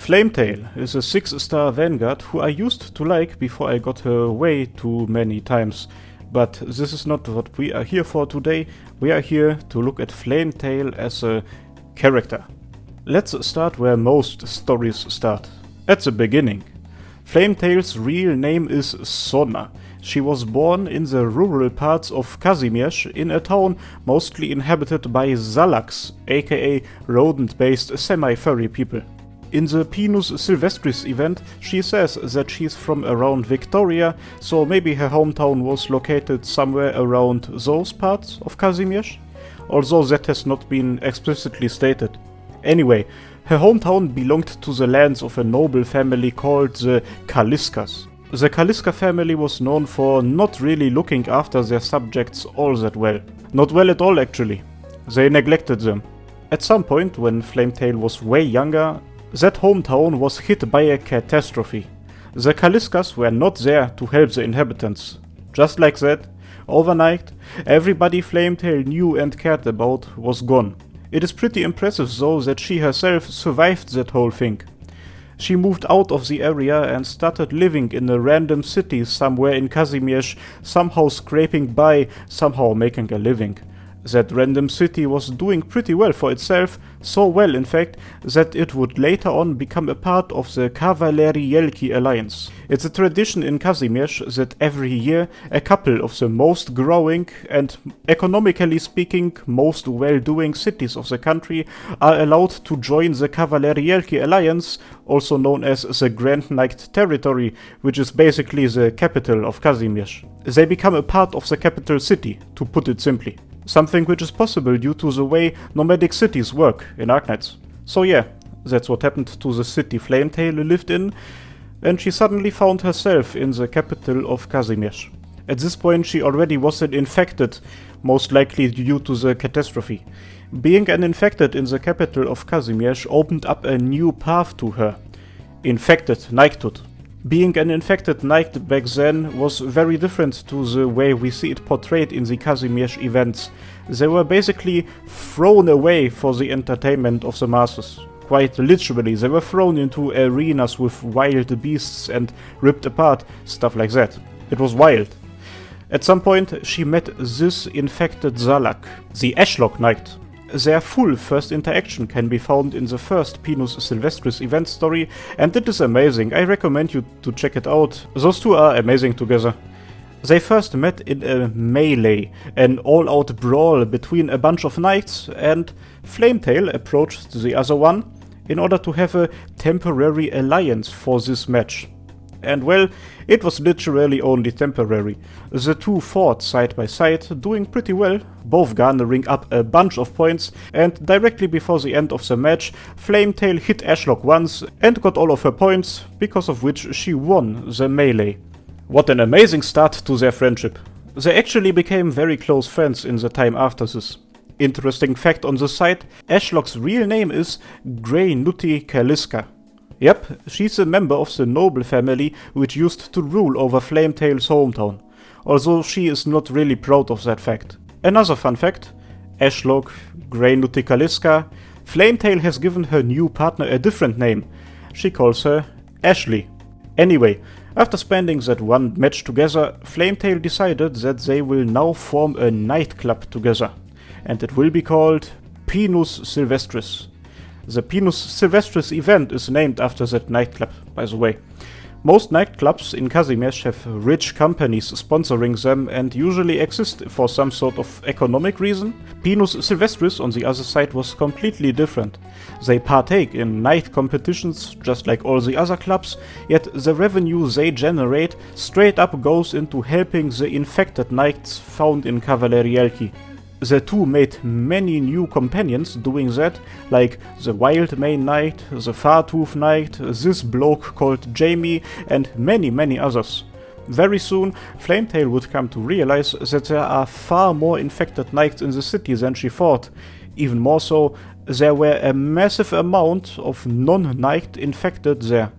Flametail is a 6-star vanguard who I used to like before I got her way too many times. But this is not what we are here for today. We are here to look at Flametail as a character. Let's start where most stories start, at the beginning. Flametail's real name is Sonna. She was born in the rural parts of QaiserMLG in a town mostly inhabited by Zalaks, aka rodent-based semi-furry people. In the Pinus Sylvestris event, she says that she's from around Victoria, so maybe her hometown was located somewhere around those parts of QaiserMLG, although that has not been explicitly stated. Anyway, her hometown belonged to the lands of a noble family called the Kaliskas. The Kaliska family was known for not really looking after their subjects all that well. Not well at all, actually. They neglected them. At some point, when Flametail was way younger, that hometown was hit by a catastrophe. The Kaliskas were not there to help the inhabitants. Just like that, overnight, everybody Flametail knew and cared about was gone. It is pretty impressive though that she herself survived that whole thing. She moved out of the area and started living in a random city somewhere in QaiserMLG, somehow scraping by, somehow making a living. That random city was doing pretty well for itself, so well in fact, that it would later on become a part of the QaiserMLG alliance. It's a tradition in QaiserMLG that every year a couple of the most growing and, economically speaking, most well-doing cities of the country are allowed to join the QaiserMLG alliance, also known as the Grand Knight territory, which is basically the capital of QaiserMLG. They become a part of the capital city, to put it simply. Something which is possible due to the way nomadic cities work in Arknights. So yeah, that's what happened to the city Flametail lived in, and she suddenly found herself in the capital of QaiserMLG. At this point she already was an infected, most likely due to the catastrophe. Being an infected in the capital of QaiserMLG opened up a new path to her. Infected knighthood. Being an infected knight back then was very different to the way we see it portrayed in the QaiserMLG events. They were basically thrown away for the entertainment of the masses. Quite literally, they were thrown into arenas with wild beasts and ripped apart, stuff like that. It was wild. At some point, she met this infected Zalak, the Ashlock knight. Their full first interaction can be found in the first Pinus Sylvestris event story, and it is amazing. I recommend you to check it out. Those two are amazing together. They first met in a melee, an all-out brawl between a bunch of knights, and Flametail approached the other one in order to have a temporary alliance for this match. And well, it was literally only temporary. The two fought side by side, doing pretty well, both garnering up a bunch of points, and directly before the end of the match, Flametail hit Ashlock once and got all of her points, because of which she won the melee. What an amazing start to their friendship. They actually became very close friends in the time after this. Interesting fact on the side, Ashlock's real name is Grey-Nutti Kaliska. Yep, she's a member of the noble family which used to rule over Flametail's hometown, although she is not really proud of that fact. Another fun fact, Ashlock, Grey-Nutti Kaliska, Flametail has given her new partner a different name. She calls her Ashley. Anyway, after spending that one match together, Flametail decided that they will now form a nightclub together, and it will be called Pinus Sylvestris. The Pinus Sylvestris event is named after that nightclub, by the way. Most nightclubs in QaiserMLG have rich companies sponsoring them and usually exist for some sort of economic reason. Pinus Sylvestris, on the other side, was completely different. They partake in night competitions just like all the other clubs, yet the revenue they generate straight up goes into helping the infected knights found in QaiserMLG. The two made many new companions doing that, like the Wild Mane Knight, the Fartooth Knight, this bloke called Jamie, and many others. Very soon, Flametail would come to realize that there are far more infected knights in the city than she thought. Even more so, there were a massive amount of non-knight infected there.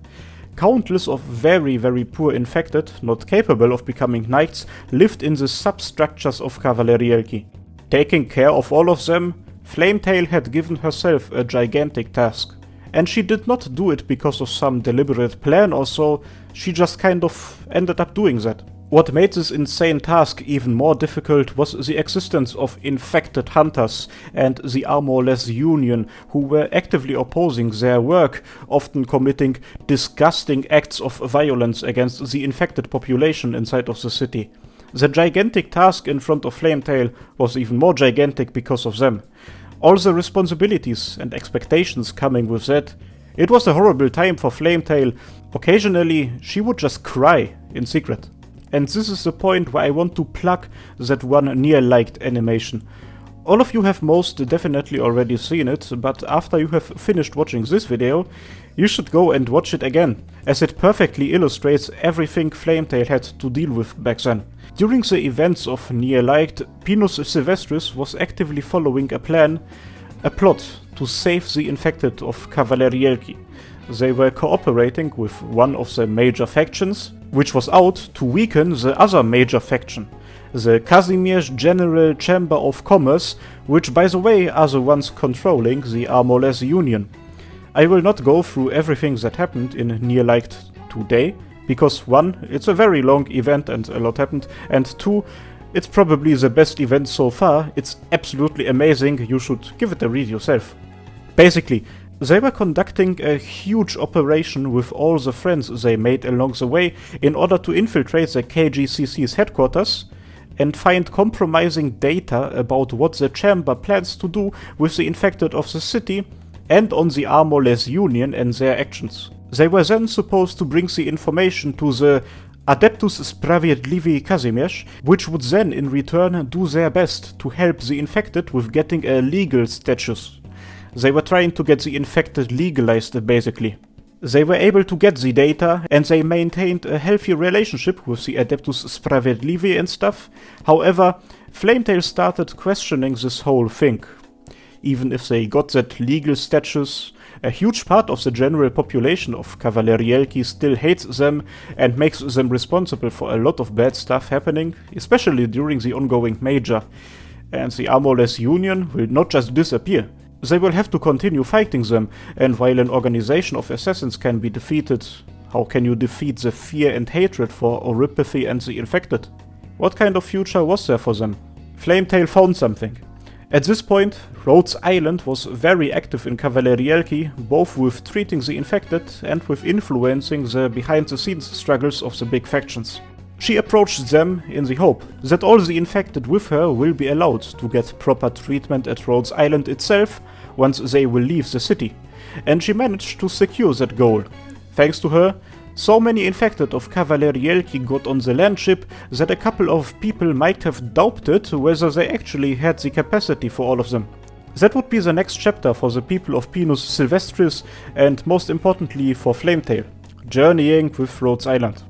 Countless of very poor infected, not capable of becoming knights, lived in the substructures of QaiserMLG. Taking care of all of them, Flametail had given herself a gigantic task. And she did not do it because of some deliberate plan or so, she just kind of ended up doing that. What made this insane task even more difficult was the existence of infected hunters and the Armorless Union, who were actively opposing their work, often committing disgusting acts of violence against the infected population inside of the city. The gigantic task in front of Flametail was even more gigantic because of them. All the responsibilities and expectations coming with that. It was a horrible time for Flametail. Occasionally, she would just cry in secret. And this is the point where I want to plug that one Nearlight animation. All of you have most definitely already seen it, but after you have finished watching this video, you should go and watch it again, as it perfectly illustrates everything Flametail had to deal with back then. During the events of Nearlight, Pinus Sylvestris was actively following a plot to save the infected of QaiserMLG. They were cooperating with one of the major factions, which was out to weaken the other major faction, the Casimir's General Chamber of Commerce, which by the way are the ones controlling the Armorless Union. I will not go through everything that happened in Nearlight today, because 1, it's a very long event and a lot happened, and 2, it's probably the best event so far. It's absolutely amazing, you should give it a read yourself. Basically, they were conducting a huge operation with all the friends they made along the way in order to infiltrate the KGCC's headquarters and find compromising data about what the chamber plans to do with the infected of the city and on the Armorless Union and their actions. They were then supposed to bring the information to the Adeptus Sprawiedliwi Kazimierz, which would then in return do their best to help the infected with getting a legal status. They were trying to get the infected legalized, basically. They were able to get the data, and they maintained a healthy relationship with the Adeptus Sprawiedliwi and stuff. However, Flametail started questioning this whole thing. Even if they got that legal status, a huge part of the general population of QaiserMLG still hates them and makes them responsible for a lot of bad stuff happening, especially during the ongoing Major. And the Armorless Union will not just disappear. They will have to continue fighting them, and while an organization of assassins can be defeated, how can you defeat the fear and hatred for Oripathy and the infected? What kind of future was there for them? Flametail found something. At this point, Rhodes Island was very active in QaiserMLG, both with treating the infected and with influencing the behind-the-scenes struggles of the big factions. She approached them in the hope that all the infected with her will be allowed to get proper treatment at Rhodes Island itself once they will leave the city, and she managed to secure that goal. Thanks to her, so many infected of QaiserMLG got on the land ship that a couple of people might have doubted whether they actually had the capacity for all of them. That would be the next chapter for the people of Pinus Sylvestris and most importantly for Flametail, journeying with Rhodes Island.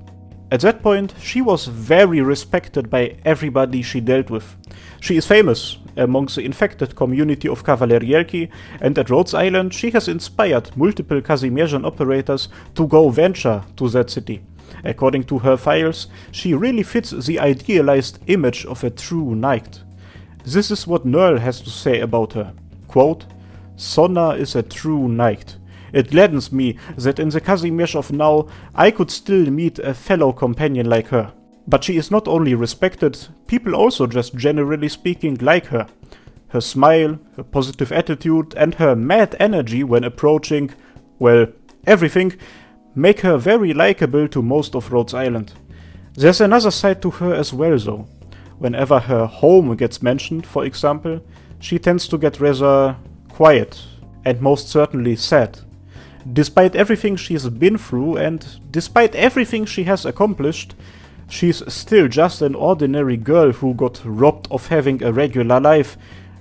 At that point, she was very respected by everybody she dealt with. She is famous amongst the infected community of QaiserMLG, and at Rhodes Island she has inspired multiple Kazimierzian operators to go venture to that city. According to her files, she really fits the idealized image of a true knight. This is what Nearl has to say about her. Quote, "Sonna is a true knight. It gladdens me that in the Kazimierz of now I could still meet a fellow companion like her. But she is not only respected, people also just generally speaking like her. Her smile, her positive attitude and her mad energy when approaching, well, everything, make her very likable to most of Rhodes Island. There's another side to her as well though. Whenever her home gets mentioned, for example, she tends to get rather quiet and most certainly sad. Despite everything she's been through and despite everything she has accomplished, she's still just an ordinary girl who got robbed of having a regular life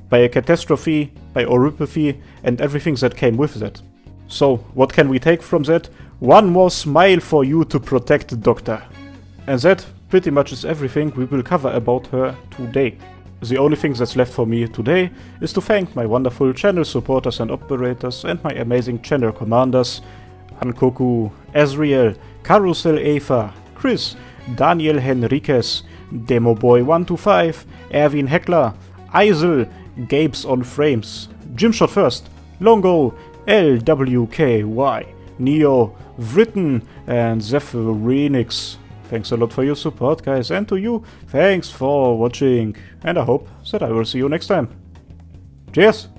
by a catastrophe, by Oripathy and everything that came with that. So, what can we take from that? One more smile for you to protect, Doctor. And that pretty much is everything we will cover about her today. The only thing that's left for me today is to thank my wonderful channel supporters and operators and my amazing channel commanders Ankoku, Azriel, Carousel Eva, Chris, Daniel Henriquez, Demoboy125, Erwin Heckler, Eisel, Gabes on Frames, Jimshot First, Longo, LWKY, Neo, Written, and Zephyrinix. Thanks a lot for your support, guys, and to you, thanks for watching, and I hope that I will see you next time. Cheers!